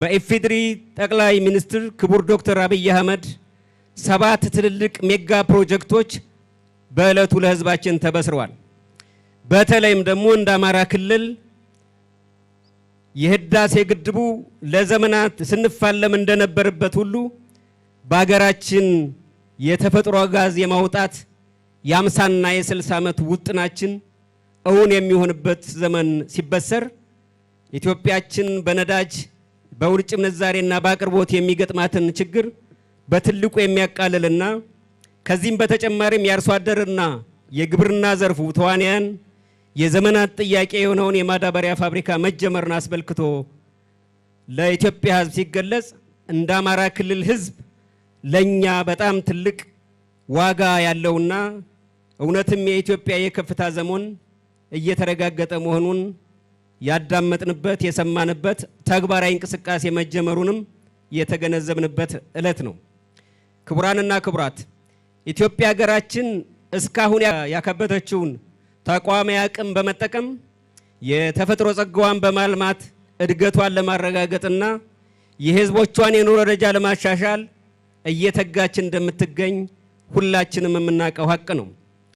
በኢፌዴሪ ጠቅላይ ሚኒስትር ክቡር ዶክተር አብይ አህመድ 7 ትልልቅ ሜጋ ፕሮጀክቶች በእለቱ ለህዝባችን ተበስረዋል። በተለይም ደግሞ እንደ አማራ ክልል የህዳሴ ግድቡ ለዘመናት ስንፋለም እንደነበርበት ሁሉ በአገራችን የተፈጥሮ ጋዝ የማውጣት የ50ና የ60 ዓመት ውጥናችን እውን የሚሆንበት ዘመን ሲበሰር ኢትዮጵያችን በነዳጅ በውጭ ምንዛሬና በአቅርቦት የሚገጥማትን ችግር በትልቁ የሚያቃልልና ከዚህም በተጨማሪም የአርሶ አደርና የግብርና ዘርፉ ተዋንያን የዘመናት ጥያቄ የሆነውን የማዳበሪያ ፋብሪካ መጀመርን አስመልክቶ ለኢትዮጵያ ህዝብ ሲገለጽ እንደ አማራ ክልል ህዝብ ለኛ በጣም ትልቅ ዋጋ ያለውና እውነትም የኢትዮጵያ የከፍታ ዘመን እየተረጋገጠ መሆኑን ያዳመጥንበት የሰማንበት ተግባራዊ እንቅስቃሴ መጀመሩንም የተገነዘብንበት ዕለት ነው። ክቡራንና ክቡራት ኢትዮጵያ ሀገራችን እስካሁን ያካበተችውን ተቋማዊ አቅም በመጠቀም የተፈጥሮ ጸጋዋን በማልማት እድገቷን ለማረጋገጥና የህዝቦቿን የኑሮ ደረጃ ለማሻሻል እየተጋች እንደምትገኝ ሁላችንም የምናውቀው ሀቅ ነው።